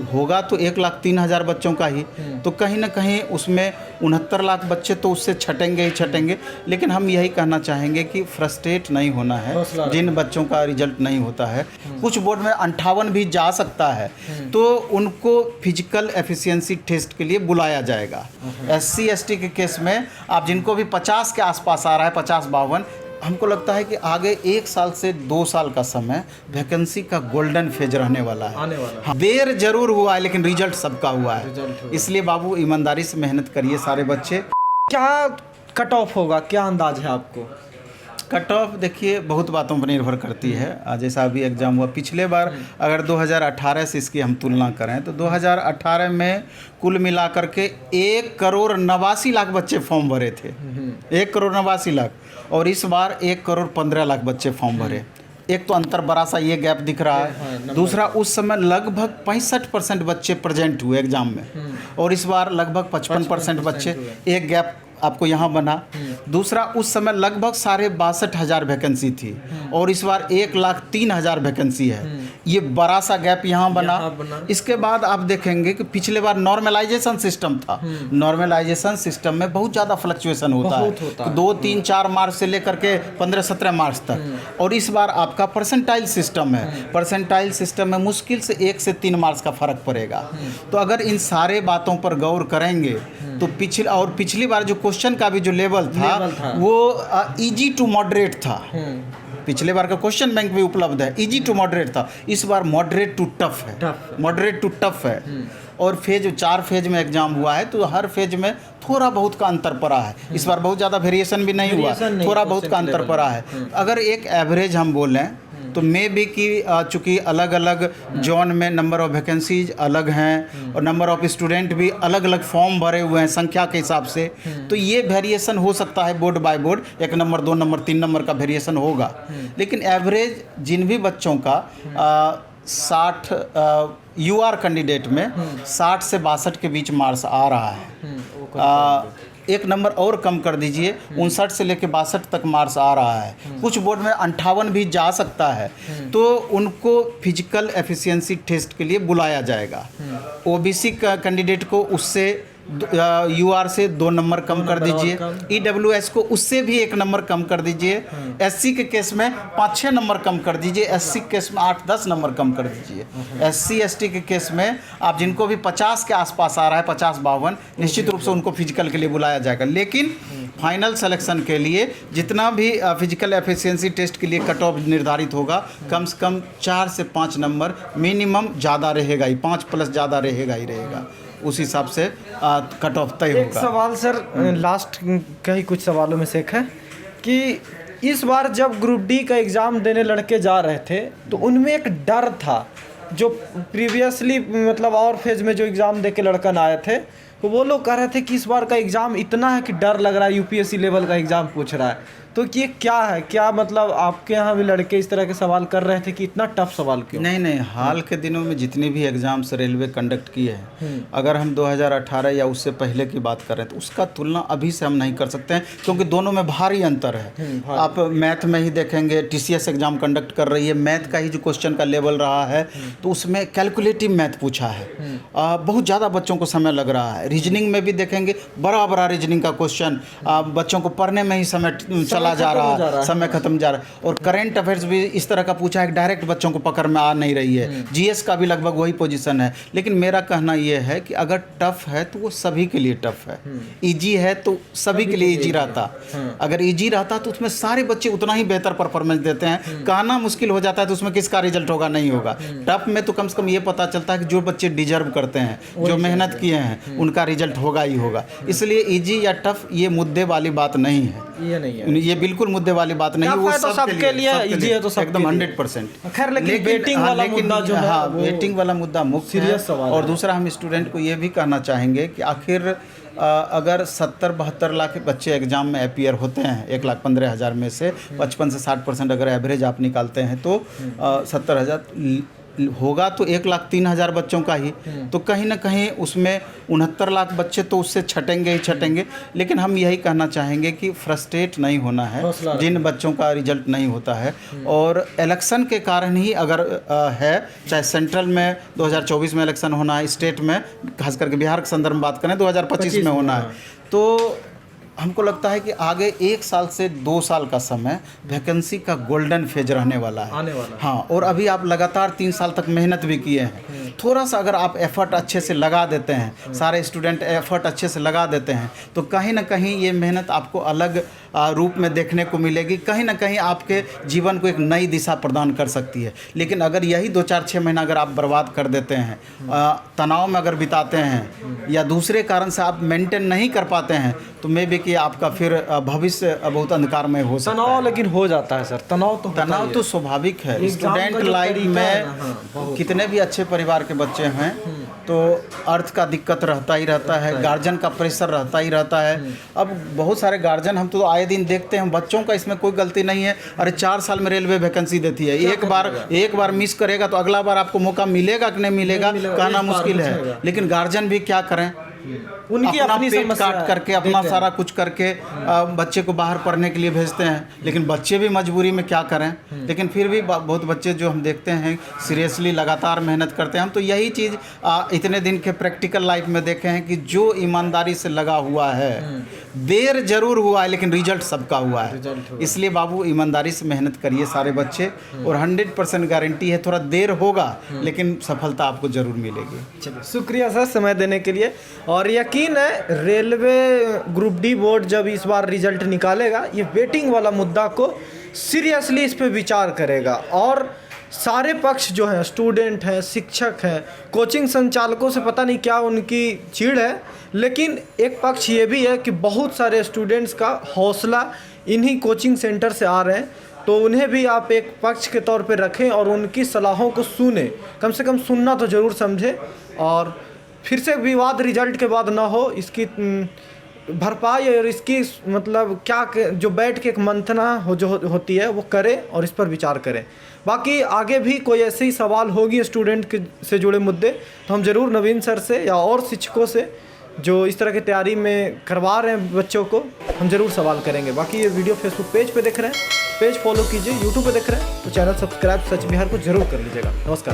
होगा तो 1,03,000 बच्चों का ही, तो कहीं ना कहीं उसमें 69 लाख बच्चे तो उससे छटेंगे ही छटेंगे। लेकिन हम यही कहना चाहेंगे कि फ्रस्ट्रेट नहीं होना है जिन बच्चों का रिजल्ट नहीं होता है। कुछ बोर्ड में 58 भी जा सकता है, तो उनको फिजिकल एफिशिएंसी टेस्ट के लिए बुलाया जाएगा। SC ST के केस में आप जिनको भी 50 के आसपास आ रहा है, 50-52, हमको लगता है कि आगे 1 साल से 2 साल का समय वैकेंसी का गोल्डन फेज रहने वाला है। हाँ, देर जरूर हुआ है लेकिन रिजल्ट सबका हुआ है। इसलिए बाबू ईमानदारी से मेहनत करिए सारे बच्चे। क्या कट ऑफ होगा, क्या अंदाज है आपको? कट ऑफ देखिए बहुत बातों पर निर्भर करती है। जैसा अभी एग्ज़ाम हुआ पिछले बार, अगर 2018 से इसकी हम तुलना करें तो 2018 में कुल मिलाकर के 1,89,00,000 बच्चे फॉर्म भरे थे। 1,89,00,000, और इस बार 1,15,00,000 बच्चे फॉर्म भरे। एक तो अंतर बड़ा सा ये गैप दिख रहा है। दूसरा, उस समय लगभग 65% बच्चे प्रेजेंट हुए एग्ज़ाम में, और इस बार लगभग 55% बच्चे, एक गैप आपको यहाँ बना। दूसरा, उस समय लगभग 62,500 वैकेंसी थी, और इस बार 1,03,000 वैकेंसी है। ये बड़ा सा गैप यहाँ बना। इसके बाद आप देखेंगे कि पिछले बार नॉर्मलाइजेशन सिस्टम था। नॉर्मलाइजेशन सिस्टम में बहुत ज़्यादा फ्लक्चुएशन होता है, 2, 3, 4 मार्च से लेकर के 15, 17 मार्च तक। और इस बार आपका परसेंटाइल सिस्टम है। परसेंटाइल सिस्टम में मुश्किल से 1 से 3 मार्क्स का फ़र्क पड़ेगा। तो अगर इन सारे बातों पर गौर करेंगे तो पिछली बार जो क्वेश्चन का भी जो लेवल था वो इजी टू मॉडरेट था। पिछले बार का क्वेश्चन बैंक भी उपलब्ध है, इजी टू मॉडरेट था। इस बार मॉडरेट टू टफ है, मॉडरेट टू टफ है। और 4 फेज में एग्जाम हुआ है, तो हर फेज में थोड़ा बहुत का अंतर पड़ा है। इस बार बहुत ज़्यादा वेरिएशन भी नहीं हुआ, थोड़ा बहुत का अंतर पड़ा है। अगर एक एवरेज हम बोलें तो मे बी कि चूँकि अलग अलग जोन में नंबर ऑफ़ वैकेंसीज अलग हैं, और नंबर ऑफ़ स्टूडेंट भी अलग अलग फॉर्म भरे हुए हैं संख्या के हिसाब से, तो ये वेरिएशन हो सकता है board by board. 1 number, 2 number, 3 number का वेरिएशन होगा। लेकिन एवरेज जिन भी बच्चों का 60 UR कैंडिडेट में 60 से 62 के बीच मार्क्स आ रहा है। 1 नंबर और कम कर दीजिए, 59 से लेकर 62 तक मार्क्स आ रहा है। कुछ बोर्ड में 58 भी जा सकता है, तो उनको फिजिकल एफिशिएंसी टेस्ट के लिए बुलाया जाएगा। OBC का कैंडिडेट को उससे UR से 2 नंबर कम कर दीजिए। EWS को उससे भी 1 नंबर कम कर दीजिए। SC के केस में 5-6 नंबर कम कर दीजिए। SC के केस में 8-10 नंबर कम कर दीजिए। SC ST के केस में आप जिनको भी 50 के आसपास आ रहा है, 50-52, निश्चित रूप से उनको फिजिकल के लिए बुलाया जाएगा। लेकिन फाइनल सिलेक्शन के लिए जितना भी फिजिकल एफिशिएंसी टेस्ट के लिए कट ऑफ निर्धारित होगा, कम से कम 4 से 5 नंबर मिनिमम ज़्यादा रहेगा ही, 5+ ज़्यादा रहेगा ही रहेगा। उस हिसाब से कट ऑफ तय होगा। एक सवाल सर, लास्ट का ही कुछ सवालों में से एक है कि इस बार जब ग्रुप डी का एग्ज़ाम देने लड़के जा रहे थे तो उनमें एक डर था, जो प्रीवियसली मतलब और फेज में जो एग्ज़ाम दे के लड़कन आए थे, तो वो लोग कह रहे थे कि इस बार का एग्ज़ाम इतना है कि डर लग रहा है, UPSC लेवल का एग्ज़ाम पूछ रहा है। तो ये क्या है, क्या मतलब आपके यहाँ भी लड़के इस तरह के सवाल कर रहे थे कि इतना टफ सवाल क्यों? नहीं, हाल के दिनों में जितने भी एग्ज़ाम्स रेलवे कंडक्ट किए हैं, अगर हम 2018 या उससे पहले की बात कर रहे हैं तो उसका तुलना अभी से हम नहीं कर सकते हैं, क्योंकि दोनों में भारी अंतर है। आप मैथ में ही देखेंगे, TCS एग्ज़ाम कंडक्ट कर रही है, मैथ का ही जो क्वेश्चन का लेवल रहा है तो उसमें कैलकुलेटिव मैथ पूछा है, बहुत ज़्यादा बच्चों को समय लग रहा है। रीजनिंग में भी देखेंगे, बड़ा रीजनिंग का क्वेश्चन, बच्चों को पढ़ने में ही समय चला जा रहा है, समय खत्म जा रहा है। और करंट अफेयर्स भी इस तरह का पूछा है, डायरेक्ट बच्चों को पकड़ में आ नहीं रही है। GS का भी लगभग वही पोजीशन है। लेकिन मेरा कहना यह है कि अगर टफ है तो वो सभी के लिए टफ है, इजी है तो सभी के लिए इजी रहता। अगर इजी रहता तो उसमें सारे बच्चे उतना ही बेहतर परफॉर्मेंस देते हैं। कहना मुश्किल हो जाता है तो उसमें किसका रिजल्ट होगा, नहीं होगा। टफ में तो कम से कम ये पता चलता है कि जो बच्चे डिजर्व करते हैं, जो मेहनत किए हैं, उनका रिजल्ट होगा ही होगा। इसलिए इजी या टफ ये मुद्दे वाली बात नहीं है, ये नहीं है, ये बिल्कुल मुद्दे वाली बात नहीं है। वो तो सबके लिए इजी है, तो एकदम 100%। खैर, लेकिन वेटिंग वाला मुद्दा जो है, वेटिंग वाला मुद्दा मुख्य सीरियस सवाल है। और दूसरा, हम स्टूडेंट को ये भी कहना चाहेंगे कि आखिर अगर 70-72 लाख बच्चे एग्ज़ाम में अपीयर होते हैं 1,15,000 में से 55 से 60% अगर एवरेज आप निकालते हैं तो 70,000 होगा तो 1,03,000 बच्चों का ही, तो कहीं ना कहीं उसमें 69 लाख बच्चे तो उससे छटेंगे ही छटेंगे। लेकिन हम यही कहना चाहेंगे कि फ्रस्ट्रेट नहीं होना है जिन बच्चों का रिजल्ट नहीं होता है, और इलेक्शन के कारण ही अगर है, चाहे सेंट्रल में 2024 में इलेक्शन होना है, स्टेट में खास करके बिहार के संदर्भ में बात करें 2025 में होना है, तो हमको लगता है कि आगे 1 साल से 2 साल का समय वैकेंसी का गोल्डन फेज रहने वाला है, आने वाला है। हाँ, और अभी आप लगातार 3 साल तक मेहनत भी किए हैं, थोड़ा सा अगर आप एफर्ट अच्छे से लगा देते हैं, सारे स्टूडेंट एफर्ट अच्छे से लगा देते हैं, तो कहीं ना कहीं ये मेहनत आपको अलग रूप में देखने को मिलेगी, कहीं ना कहीं आपके जीवन को एक नई दिशा प्रदान कर सकती है। लेकिन अगर यही 2-4-6 महीना अगर आप बर्बाद कर देते हैं, तनाव में अगर बिताते हैं या दूसरे कारण से आप मेंटेन नहीं कर पाते हैं, तो मे बी कि आपका फिर भविष्य बहुत अंधकारमय हो सकता है। तनाव लेकिन हो जाता है सर, तनाव तो स्वाभाविक है। एग्जाम का स्टूडेंट जो लाइफ तरीका है में ना, हाँ, कितने भी अच्छे परिवार के बच्चे हैं तो अर्थ का दिक्कत रहता ही रहता है, गार्जियन का प्रेशर रहता ही रहता है। अब बहुत सारे गार्जियन हम तो आए दिन देखते हैं, बच्चों का इसमें कोई गलती नहीं है, अरे 4 साल में रेलवे वैकेंसी देती है, एक बार मिस करेगा तो अगला बार आपको मौका मिलेगा कि नहीं मिलेगा कहना मुश्किल है। लेकिन गार्जियन भी क्या करें, उनकी अपना अपनी पेट समस्या काट करके अपना सारा कुछ करके बच्चे को बाहर पढ़ने के लिए भेजते हैं, लेकिन बच्चे भी मजबूरी में क्या करें। लेकिन फिर भी बहुत बच्चे जो हम देखते हैं सीरियसली लगातार मेहनत करते हैं। हम तो यही चीज़ इतने दिन के प्रैक्टिकल लाइफ में देखे हैं कि जो ईमानदारी से लगा हुआ है, देर जरूर हुआ है लेकिन रिजल्ट सबका हुआ है। इसलिए बाबू ईमानदारी से मेहनत करिए सारे बच्चे, और 100% गारंटी है थोड़ा देर होगा लेकिन सफलता आपको जरूर मिलेगी। चलिए, शुक्रिया सर समय देने के लिए। और यकीन है रेलवे ग्रुप डी बोर्ड जब इस बार रिजल्ट निकालेगा, ये वेटिंग वाला मुद्दा को सीरियसली इस पे विचार करेगा, और सारे पक्ष जो हैं, स्टूडेंट हैं, शिक्षक हैं, कोचिंग संचालकों से पता नहीं क्या उनकी चिढ़ है, लेकिन एक पक्ष ये भी है कि बहुत सारे स्टूडेंट्स का हौसला इन्हीं कोचिंग सेंटर से आ रहे हैं, तो उन्हें भी आप एक पक्ष के तौर पे रखें और उनकी सलाहों को सुने, कम से कम सुनना तो ज़रूर समझें, और फिर से विवाद रिजल्ट के बाद ना हो, इसकी भरपाई और इसकी मतलब क्या जो बैठ के एक मंथना होती है वो करें और इस पर विचार करें। बाकी आगे भी कोई ऐसे ही सवाल होगी स्टूडेंट के से जुड़े मुद्दे, तो हम ज़रूर नवीन सर से या और शिक्षकों से जो इस तरह की तैयारी में करवा रहे हैं बच्चों को, हम ज़रूर सवाल करेंगे। बाकी ये वीडियो फेसबुक पेज पे देख रहे हैं, पेज फॉलो कीजिए, यूट्यूब पे देख रहे हैं तो चैनल सब्सक्राइब सच बिहार को जरूर कर लीजिएगा। नमस्कार।